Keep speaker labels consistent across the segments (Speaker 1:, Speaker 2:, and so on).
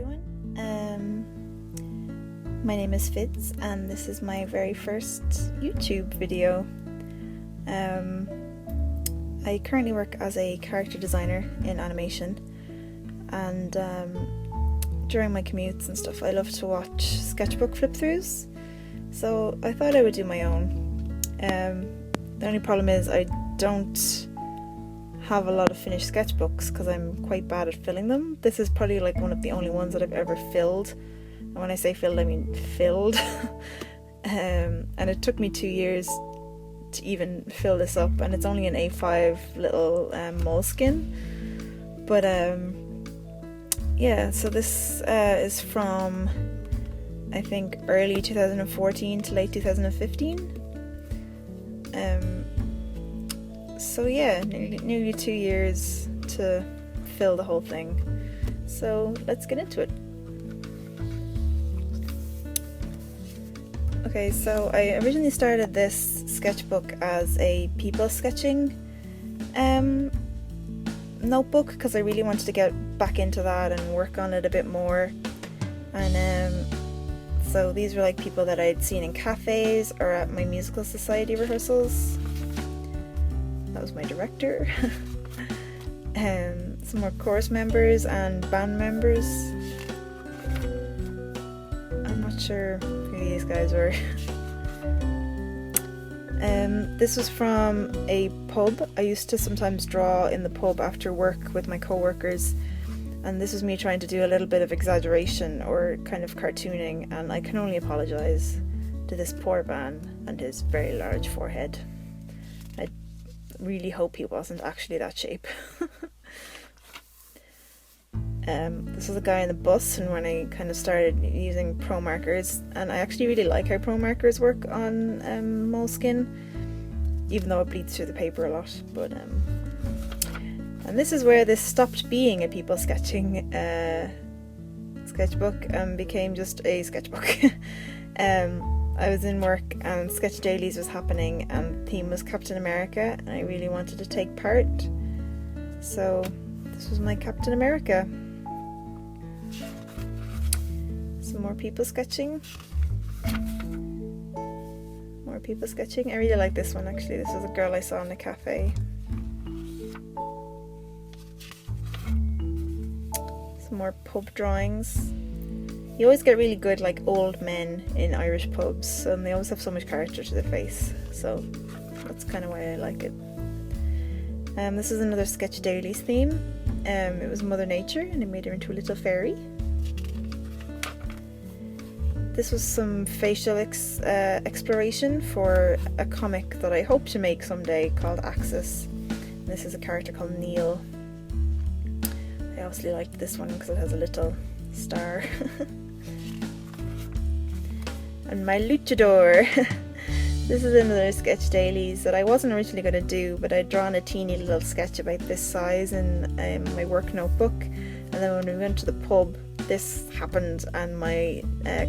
Speaker 1: everyone. My name is Fidz and this is my very first YouTube video. I currently work as a character designer in animation, and during my commutes and stuff I love to watch sketchbook flip-throughs, so I thought I would do my own. The only problem is I don't have a lot of finished sketchbooks because I'm quite bad at filling them. This is probably like one of the only ones that I've ever filled, and when I say filled I mean filled. And it took me 2 years to even fill this up, and it's only an A5 little moleskin, but yeah, so this is from I think early 2014 to late 2015. So yeah, nearly 2 years to fill the whole thing. So let's get into it. Okay, so I originally started this sketchbook as a people sketching notebook because I really wanted to get back into that and work on it a bit more. And so these were like people that I'd seen in cafes or at my musical society rehearsals. That was my director. Some more chorus members and band members. I'm not sure who these guys were. This was from a pub. I used to sometimes draw in the pub after work with my co-workers, and this was me trying to do a little bit of exaggeration or kind of cartooning, and I can only apologise to this poor man and his very large forehead. I really hope he wasn't actually that shape. This was a guy in the bus, and when I kind of started using pro markers, and I actually really like how pro markers work on moleskin, even though it bleeds through the paper a lot. But and this is where this stopped being a people sketching sketchbook and became just a sketchbook. I was in work and sketch dailies was happening, and the theme was Captain America, and I really wanted to take part, so this was my Captain America. Some more people sketching. More people sketching. I really like this one actually. This was a girl I saw in a cafe. Some more pub drawings. You always get really good like old men in Irish pubs, and they always have so much character to their face, so that's kind of why I like it. This is another Sketch Dailies theme. It was Mother Nature, and I made her into a little fairy. This was some facial exploration for a comic that I hope to make someday called Axis. And this is a character called Neil. I obviously liked this one because it has a little star. And my luchador. This is another Sketch Dailies that I wasn't originally going to do, but I'd drawn a teeny little sketch about this size in my work notebook, and then when we went to the pub this happened, and my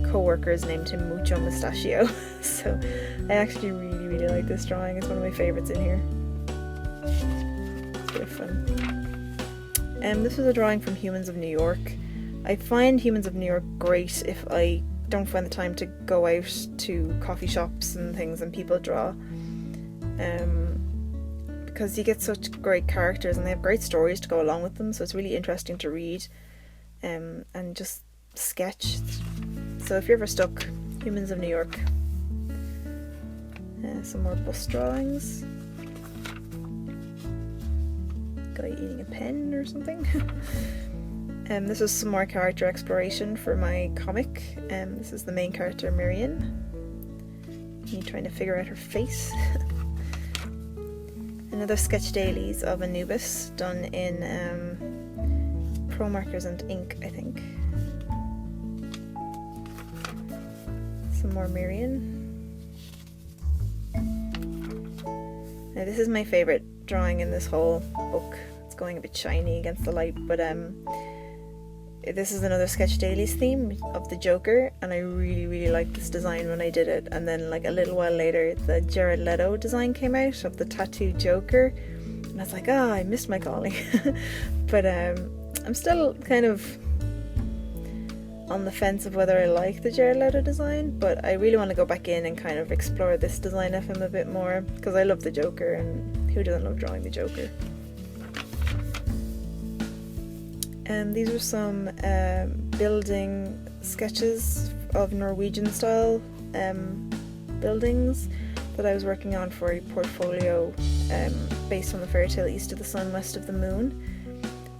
Speaker 1: co-workers named him Mucho Mustachio. So I actually really like this drawing. It's one of my favourites in here. It's a bit of fun. This was a drawing from Humans of New York. I find Humans of New York great if I don't find the time to go out to coffee shops and things and people draw, because you get such great characters and they have great stories to go along with them, so it's really interesting to read and just sketch. So if you're ever stuck, Humans of New York. Some more bus drawings. Guy eating a pen or something. This was some more character exploration for my comic. This is the main character, Miriam. Me trying to figure out her face. Another Sketch Dailies of Anubis, done in pro markers and ink, I think. Some more Miriam. Now this is my favourite drawing in this whole book. It's going a bit shiny against the light, but this is another Sketch Dailies theme of the Joker, and I really liked this design when I did it. And then like a little while later the Jared Leto design came out of the tattooed Joker, and I was like, I missed my calling. But I'm still kind of on the fence of whether I like the Jared Leto design, but I really want to go back in and kind of explore this design of him a bit more, because I love the Joker, and who doesn't love drawing the Joker? And these were some building sketches of Norwegian style buildings that I was working on for a portfolio based on the fairy tale East of the Sun, West of the Moon.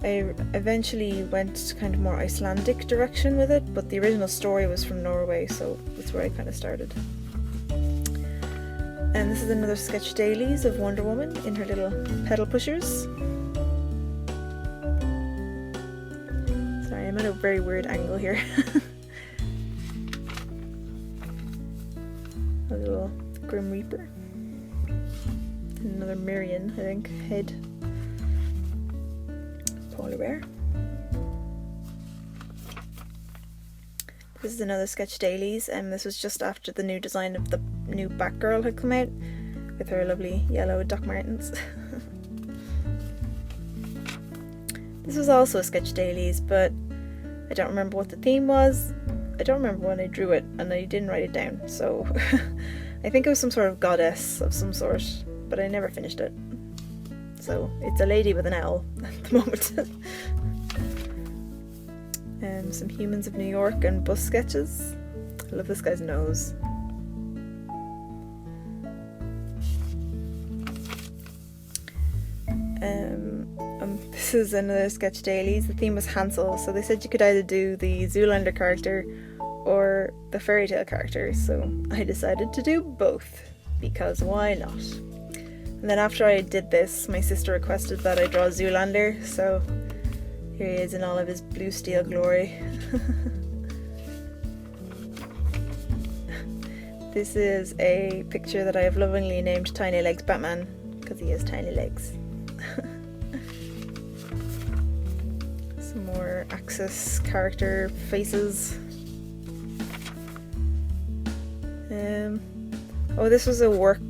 Speaker 1: I eventually went kind of more Icelandic direction with it, but the original story was from Norway, so that's where I kind of started. And this is another sketch dailies of Wonder Woman in her little pedal pushers. Sorry, I'm at a very weird angle here. A little Grim Reaper. Another Miriam, I think, head. Polar bear. This is another sketch dailies, and this was just after the new design of the new Batgirl had come out with her lovely yellow Doc Martens. This was also a sketch dailies, but I don't remember what the theme was. I don't remember when I drew it, and I didn't write it down, so I think it was some sort of goddess of some sort, but I never finished it. So it's a lady with an L at the moment. And some humans of New York and bus sketches. I love this guy's nose. This is another sketch dailies. The theme was Hansel, so they said you could either do the Zoolander character or the fairy tale character, so I decided to do both, because why not? And then after I did this, my sister requested that I draw Zoolander, so here he is in all of his blue steel glory. This is a picture that I have lovingly named Tiny Legs Batman, because he has tiny legs. Some more Axis character faces. Oh, this was a work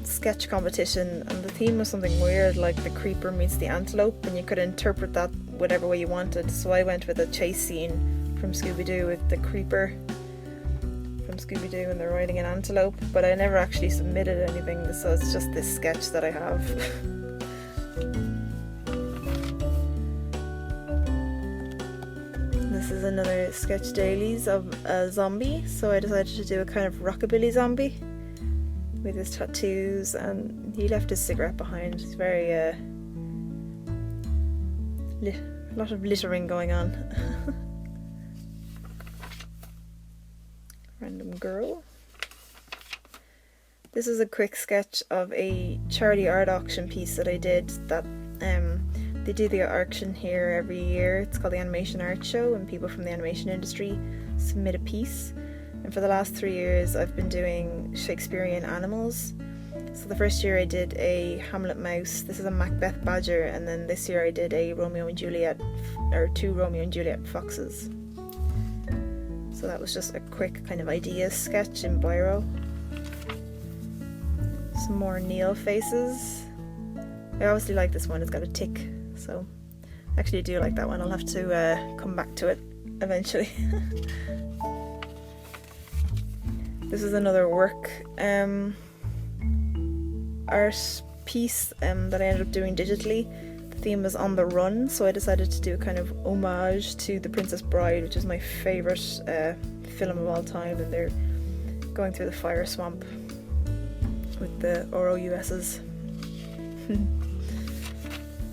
Speaker 1: sketch competition, and the theme was something weird, like the creeper meets the antelope, and you could interpret that whatever way you wanted. So I went with a chase scene from Scooby-Doo with the creeper from Scooby-Doo and they're riding an antelope, but I never actually submitted anything, so it's just this sketch that I have. This is another sketch dailies of a zombie, so I decided to do a kind of rockabilly zombie with his tattoos, and he left his cigarette behind. It's very a lot of littering going on. Random girl. This is a quick sketch of a charity art auction piece that I did. That they do the auction here every year. It's called the Animation Art Show, and people from the animation industry submit a piece. And for the last 3 years I've been doing Shakespearean animals. So the first year I did a Hamlet mouse, this is a Macbeth badger, and then this year I did a Romeo and Juliet, or 2 Romeo and Juliet foxes. So that was just a quick kind of idea sketch in biro. Some more Neil faces. I obviously like this one, it's got a tick, so I actually do like that one. I'll have to come back to it eventually. This is another work art piece that I ended up doing digitally. The theme was on the run, so I decided to do a kind of homage to The Princess Bride, which is my favourite film of all time, and they're going through the fire swamp with the ROUSs.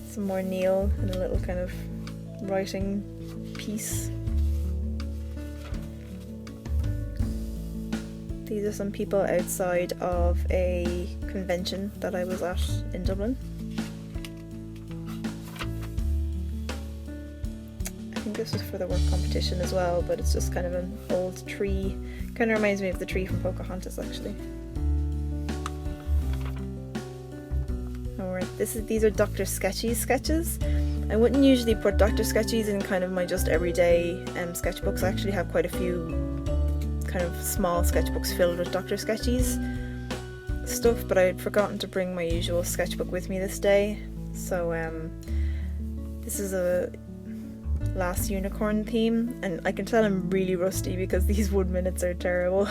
Speaker 1: Some more Neil in a little kind of writing piece. These are some people outside of a convention that I was at in Dublin. I think this was for the work competition as well, but it's just kind of an old tree. Kind of reminds me of the tree from Pocahontas, actually. Alright, these are Dr. Sketchy's sketches. I wouldn't usually put Dr. Sketchy's in kind of my just everyday sketchbooks. I actually have quite a few kind of small sketchbooks filled with Dr. Sketchy's stuff, but I had forgotten to bring my usual sketchbook with me this day. So this is a last unicorn theme, and I can tell I'm really rusty because these 1 minutes are terrible.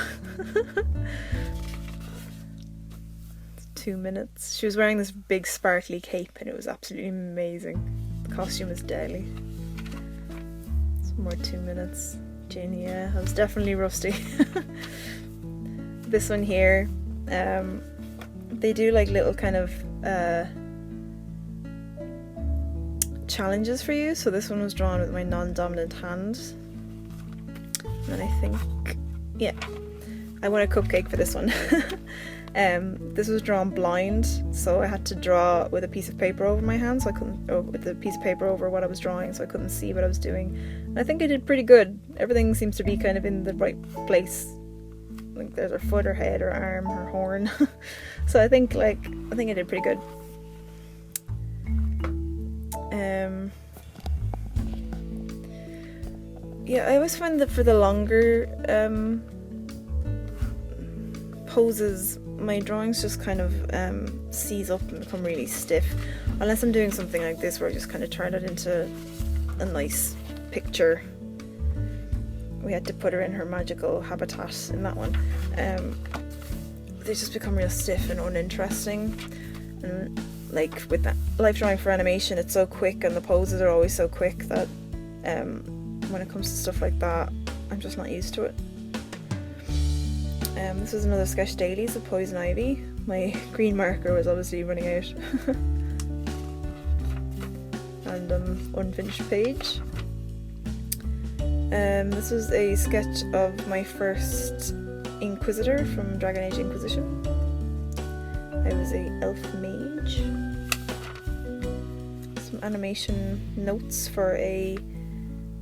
Speaker 1: 2 minutes. She was wearing this big sparkly cape and it was absolutely amazing. The costume is deadly. Some more 2 minutes. Jane, yeah, I was definitely rusty. This one here, they do like little kind of challenges for you. So this one was drawn with my non-dominant hand. And I think, yeah, I won a cupcake for this one. This was drawn blind, so I had to draw with a piece of paper over my hand, so I couldn't, or with a piece of paper over what I was drawing, so I couldn't see what I was doing. And I think I did pretty good. Everything seems to be kind of in the right place. Like there's her foot, her head, her arm, her horn. So I think I did pretty good. Yeah, I always find that for the longer poses, my drawings just kind of seize up and become really stiff, unless I'm doing something like this where I just kind of turn it into a nice picture. We had to put her in her magical habitat in that one. They just become real stiff and uninteresting, and like with that life drawing for animation, it's so quick and the poses are always so quick that when it comes to stuff like that, I'm just not used to it. This was another Sketch Dailies of Poison Ivy. My green marker was obviously running out. And unfinished page. This was a sketch of my first Inquisitor from Dragon Age Inquisition. I was a elf mage. Some animation notes for a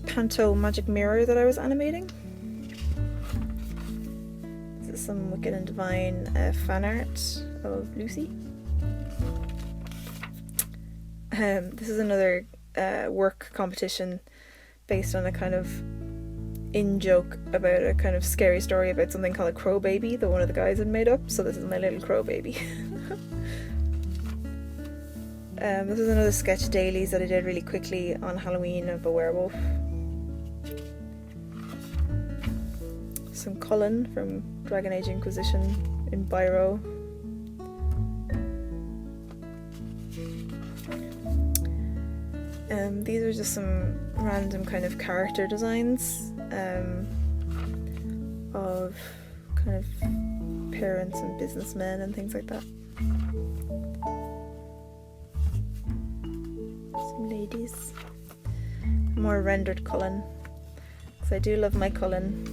Speaker 1: panto magic mirror that I was animating. This is some Wicked and Divine fan art of Lucy. This is another work competition based on a kind of in-joke about a kind of scary story about something called a crow baby that one of the guys had made up, so this is my little crow baby. This is another Sketch Dailies that I did really quickly on Halloween of a werewolf. Some Cullen from Dragon Age Inquisition in Biro. These are just some random kind of character designs of kind of parents and businessmen and things like that. Some ladies. More rendered Cullen, because I do love my Cullen.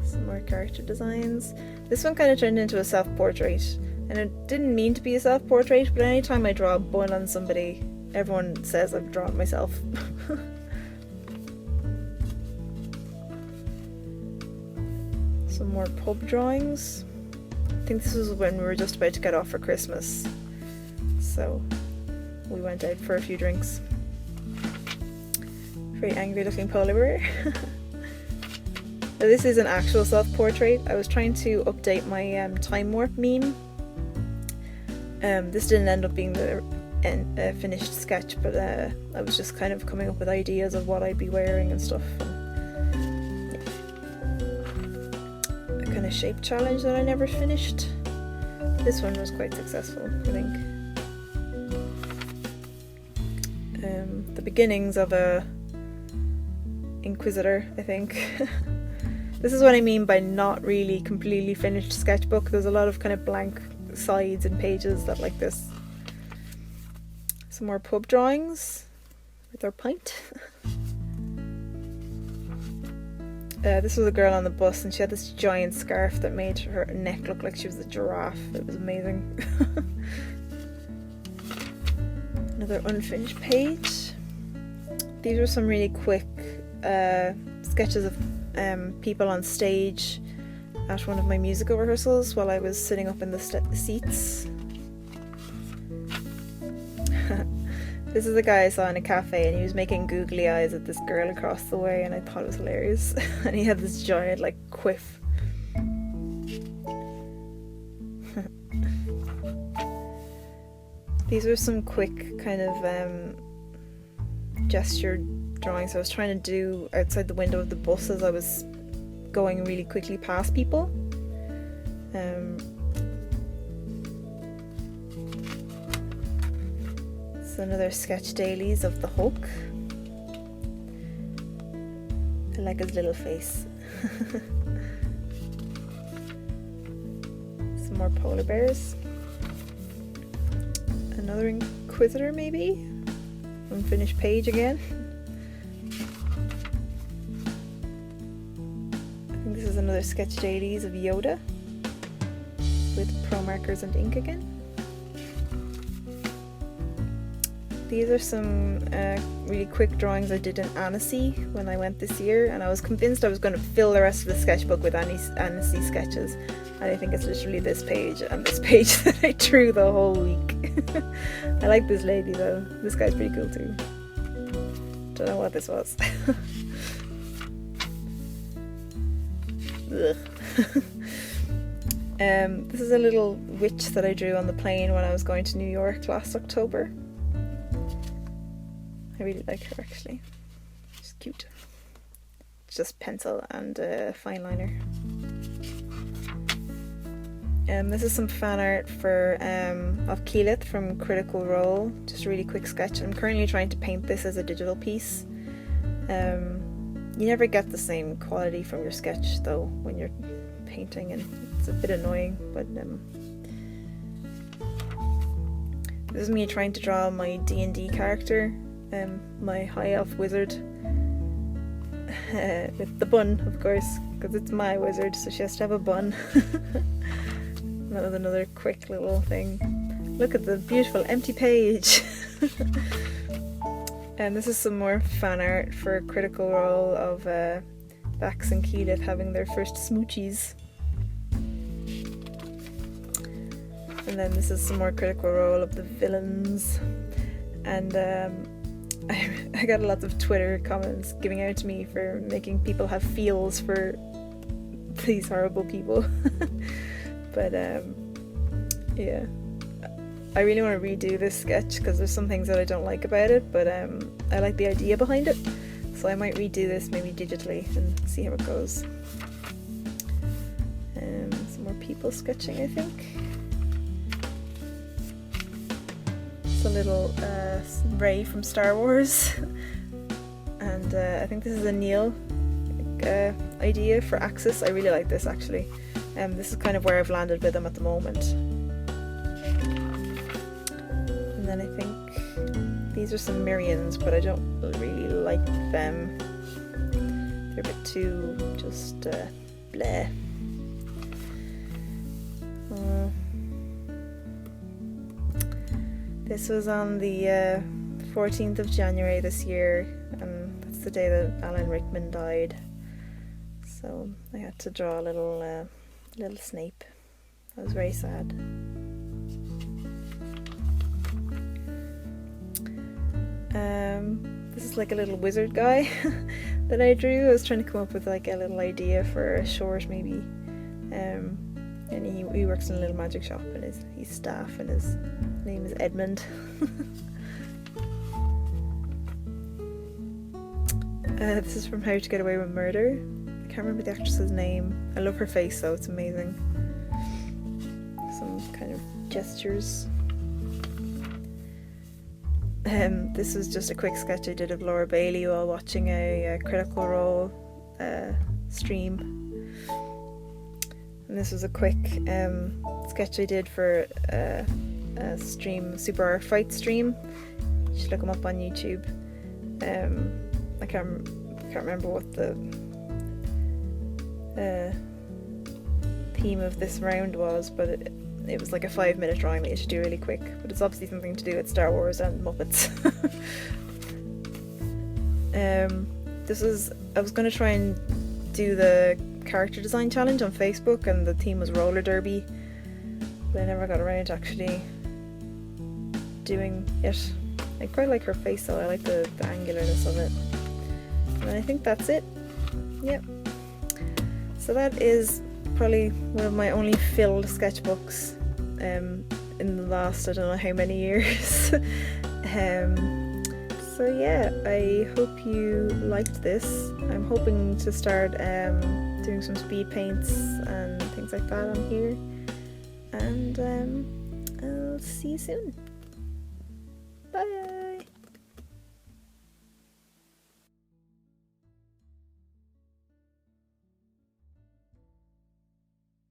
Speaker 1: Some more character designs. This one kind of turned into a self-portrait, and it didn't mean to be a self-portrait, but anytime I draw a bun on somebody, everyone says I've drawn it myself. Some more pub drawings. I think this was when we were just about to get off for Christmas, so we went out for a few drinks. Very angry looking polar bear. Now this is an actual self-portrait. I was trying to update my time warp meme. This didn't end up being the finished sketch, but I was just kind of coming up with ideas of what I'd be wearing and stuff. And, yeah. A kind of shape challenge that I never finished. This one was quite successful, I think. The beginnings of a Inquisitor, I think. This is what I mean by not really completely finished sketchbook. There's a lot of kind of blank sides and pages that like this. Some more pub drawings with our pint. This was a girl on the bus and she had this giant scarf that made her neck look like she was a giraffe. It was amazing. Another unfinished page. These were some really quick sketches of people on stage at one of my musical rehearsals while I was sitting up in the seats. This is a guy I saw in a cafe and he was making googly eyes at this girl across the way, and I thought it was hilarious. And he had this giant like quiff. These are some quick kind of gesture drawings I was trying to do outside the window of the bus as I was going really quickly past people. So another sketch dailies of the Hulk. I like his little face. Some more polar bears. Another Inquisitor maybe? Unfinished page again. I think this is another sketch dailies of Yoda with pro markers and ink again. These are some really quick drawings I did in Annecy when I went this year, and I was convinced I was going to fill the rest of the sketchbook with Annecy sketches, and I think it's literally this page and this page that I drew the whole week. I like this lady though. This guy's pretty cool too. Don't know what this was. Ugh. This is a little witch that I drew on the plane when I was going to New York last October. I really like her actually. She's cute. It's just pencil and fine liner. This is some fan art for of Keyleth from Critical Role. Just a really quick sketch. I'm currently trying to paint this as a digital piece. You never get the same quality from your sketch though when you're painting, and it's a bit annoying, but this is me trying to draw my D&D character, my high elf wizard, with the bun of course, because it's my wizard, so she has to have a bun. That was another quick little thing. Look at the beautiful empty page. And this is some more fan art for Critical Role of Bax and Keyleth having their first smoochies. And then this is some more Critical Role of the villains. And I got a lot of Twitter comments giving out to me for making people have feels for these horrible people. But yeah, I really want to redo this sketch because there's some things that I don't like about it, but I like the idea behind it, so I might redo this maybe digitally and see how it goes. Some more people sketching, I think. It's a little Rey from Star Wars, and I think this is a Neil idea for Axis. I really like this actually. This is kind of where I've landed with them at the moment. And then I think these are some Mirians, but I don't really like them. They're a bit too just bleh. This was on the 14th of January this year, and that's the day that Alan Rickman died. So I had to draw a little Snape. That was very sad. This is like a little wizard guy that I drew. I was trying to come up with like a little idea for a short maybe. And he works in a little magic shop, and he's staff, and his name is Edmund. This is from How to Get Away with Murder. I can't remember the actress's name. I love her face though, it's amazing. Some kind of gestures. This was just a quick sketch I did of Laura Bailey while watching a Critical Role stream. And this was a quick sketch I did for a stream, Super Art Fight stream. You should look them up on YouTube. I can't remember what the theme of this round was, but it was like a 5-minute drawing that you should do really quick, but it's obviously something to do with Star Wars and Muppets. I was going to try and do the character design challenge on Facebook, and the theme was roller derby, but I never got around to actually doing it. I quite like her face though, I like the angularness of it. And I think that's it. Yep. So that is probably one of my only filled sketchbooks. in the last I don't know how many years. So yeah, I hope you liked this. I'm hoping to start doing some speed paints and things like that on here, and I'll see you soon. Bye.